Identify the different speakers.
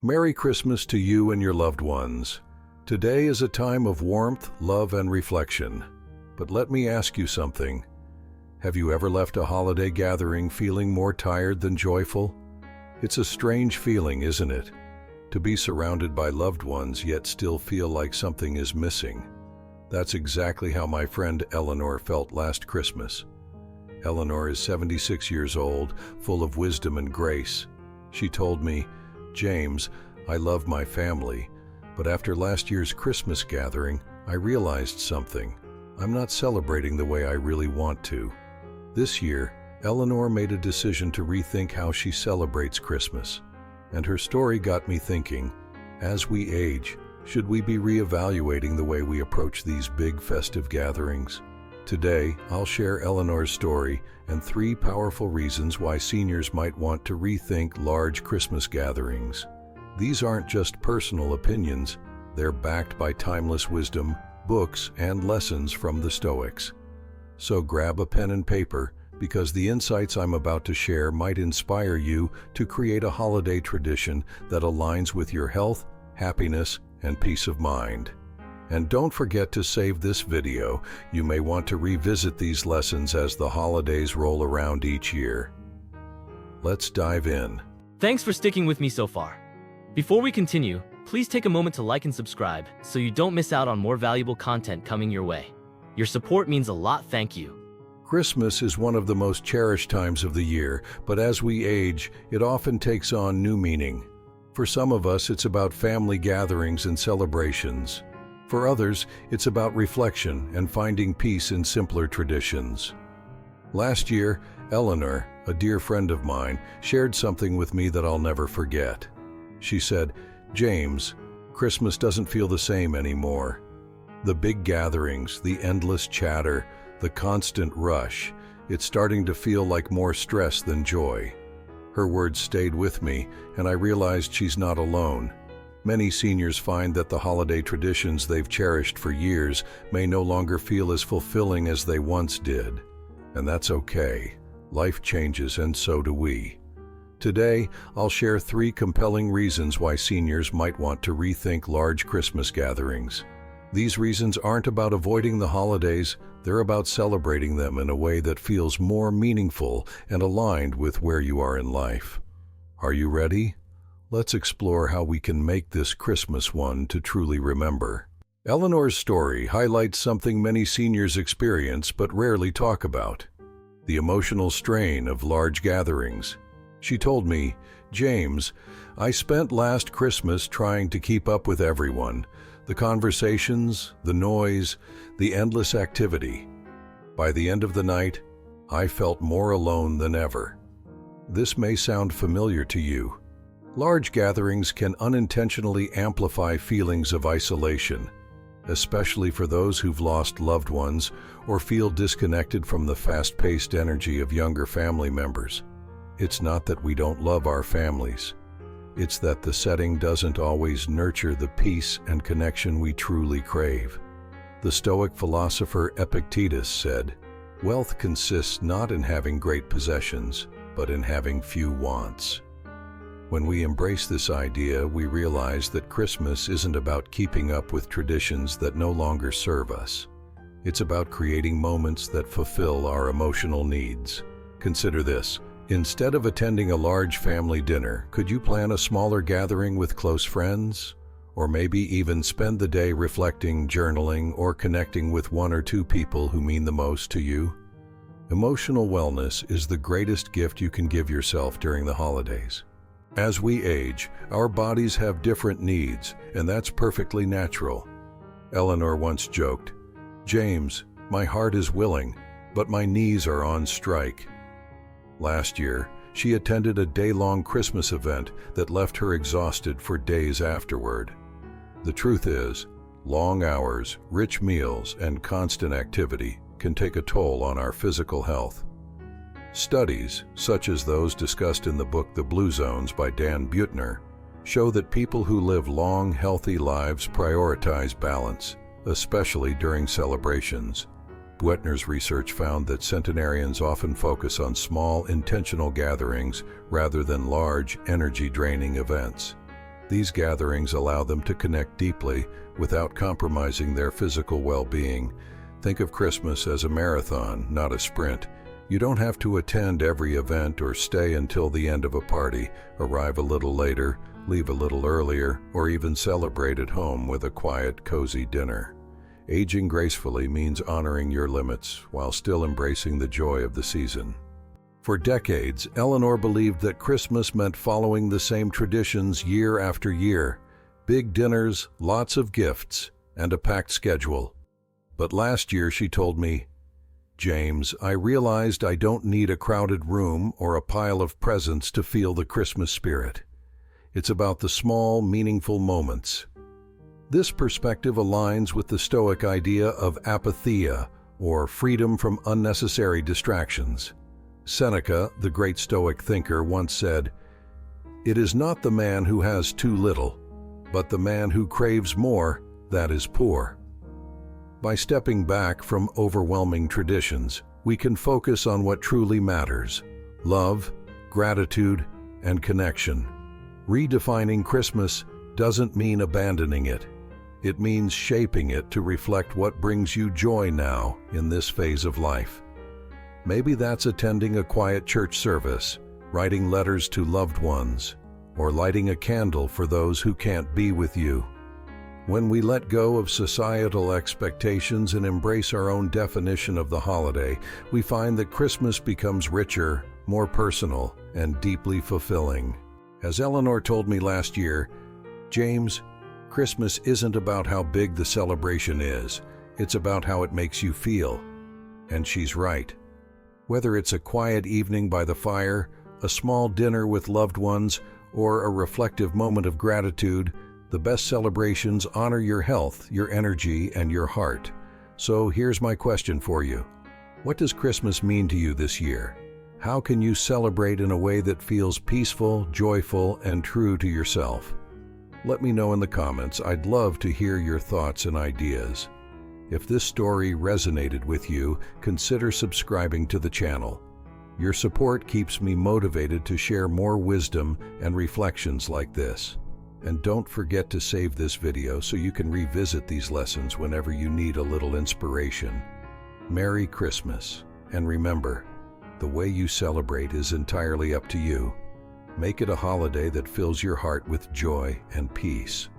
Speaker 1: Merry Christmas to you and your loved ones. Today is a time of warmth, love, and reflection. But let me ask you something. Have you ever left a holiday gathering feeling more tired than joyful? It's a strange feeling, isn't it? To be surrounded by loved ones yet still feel like something is missing. That's exactly how my friend Eleanor felt last Christmas. Eleanor is 76 years old, full of wisdom and grace. She told me, "James, I love my family, but after last year's Christmas gathering, I realized something. I'm not celebrating the way I really want to." This year, Eleanor made a decision to rethink how she celebrates Christmas. And her story got me thinking, as we age, should we be reevaluating the way we approach these big festive gatherings? Today, I'll share Eleanor's story and 3 powerful reasons why seniors might want to rethink large Christmas gatherings. These aren't just personal opinions, they're backed by timeless wisdom, books, and lessons from the Stoics. So grab a pen and paper, because the insights I'm about to share might inspire you to create a holiday tradition that aligns with your health, happiness, and peace of mind. And don't forget to save this video. You may want to revisit these lessons as the holidays roll around each year. Let's dive in.
Speaker 2: Thanks for sticking with me so far. Before we continue, please take a moment to like and subscribe so you don't miss out on more valuable content coming your way. Your support means a lot, thank you.
Speaker 1: Christmas is one of the most cherished times of the year, but as we age, it often takes on new meaning. For some of us, it's about family gatherings and celebrations. For others, it's about reflection and finding peace in simpler traditions. Last year, Eleanor, a dear friend of mine, shared something with me that I'll never forget. She said, "James, Christmas doesn't feel the same anymore. The big gatherings, the endless chatter, the constant rush, it's starting to feel like more stress than joy." Her words stayed with me, and I realized she's not alone. Many seniors find that the holiday traditions they've cherished for years may no longer feel as fulfilling as they once did. And that's okay. Life changes, and so do we. Today, I'll share 3 compelling reasons why seniors might want to rethink large Christmas gatherings. These reasons aren't about avoiding the holidays, they're about celebrating them in a way that feels more meaningful and aligned with where you are in life. Are you ready? Let's explore how we can make this Christmas one to truly remember. Eleanor's story highlights something many seniors experience but rarely talk about: the emotional strain of large gatherings. She told me, "James, I spent last Christmas trying to keep up with everyone. The conversations, the noise, the endless activity. By the end of the night, I felt more alone than ever." This may sound familiar to you. Large gatherings can unintentionally amplify feelings of isolation, especially for those who've lost loved ones or feel disconnected from the fast-paced energy of younger family members. It's not that we don't love our families. It's that the setting doesn't always nurture the peace and connection we truly crave. The Stoic philosopher Epictetus said, "Wealth consists not in having great possessions, but in having few wants." When we embrace this idea, we realize that Christmas isn't about keeping up with traditions that no longer serve us. It's about creating moments that fulfill our emotional needs. Consider this. Instead of attending a large family dinner, could you plan a smaller gathering with close friends? Or maybe even spend the day reflecting, journaling, or connecting with 1 or 2 people who mean the most to you? Emotional wellness is the greatest gift you can give yourself during the holidays. As we age, our bodies have different needs, and that's perfectly natural. Eleanor once joked, "James, my heart is willing, but my knees are on strike." Last year, she attended a day-long Christmas event that left her exhausted for days afterward. The truth is, long hours, rich meals, and constant activity can take a toll on our physical health. Studies, such as those discussed in the book The Blue Zones by Dan Buettner, show that people who live long, healthy lives prioritize balance, especially during celebrations. Buettner's research found that centenarians often focus on small, intentional gatherings rather than large, energy-draining events. These gatherings allow them to connect deeply without compromising their physical well-being. Think of Christmas as a marathon, not a sprint. You don't have to attend every event or stay until the end of a party. Arrive a little later, leave a little earlier, or even celebrate at home with a quiet, cozy dinner. Aging gracefully means honoring your limits while still embracing the joy of the season. For decades, Eleanor believed that Christmas meant following the same traditions year after year. Big dinners, lots of gifts, and a packed schedule. But last year she told me, "James, I realized I don't need a crowded room or a pile of presents to feel the Christmas spirit. It's about the small, meaningful moments." This perspective aligns with the Stoic idea of apatheia, or freedom from unnecessary distractions. Seneca, the great Stoic thinker, once said, "It is not the man who has too little, but the man who craves more that is poor." By stepping back from overwhelming traditions, we can focus on what truly matters: love, gratitude, and connection. Redefining Christmas doesn't mean abandoning it. It means shaping it to reflect what brings you joy now in this phase of life. Maybe that's attending a quiet church service, writing letters to loved ones, or lighting a candle for those who can't be with you. When we let go of societal expectations and embrace our own definition of the holiday, we find that Christmas becomes richer, more personal, and deeply fulfilling. As Eleanor told me last year, "James, Christmas isn't about how big the celebration is, it's about how it makes you feel." And she's right. Whether it's a quiet evening by the fire, a small dinner with loved ones, or a reflective moment of gratitude, the best celebrations honor your health, your energy, and your heart. So here's my question for you. What does Christmas mean to you this year? How can you celebrate in a way that feels peaceful, joyful, and true to yourself? Let me know in the comments. I'd love to hear your thoughts and ideas. If this story resonated with you, consider subscribing to the channel. Your support keeps me motivated to share more wisdom and reflections like this. And don't forget to save this video so you can revisit these lessons whenever you need a little inspiration. Merry Christmas, and remember, the way you celebrate is entirely up to you. Make it a holiday that fills your heart with joy and peace.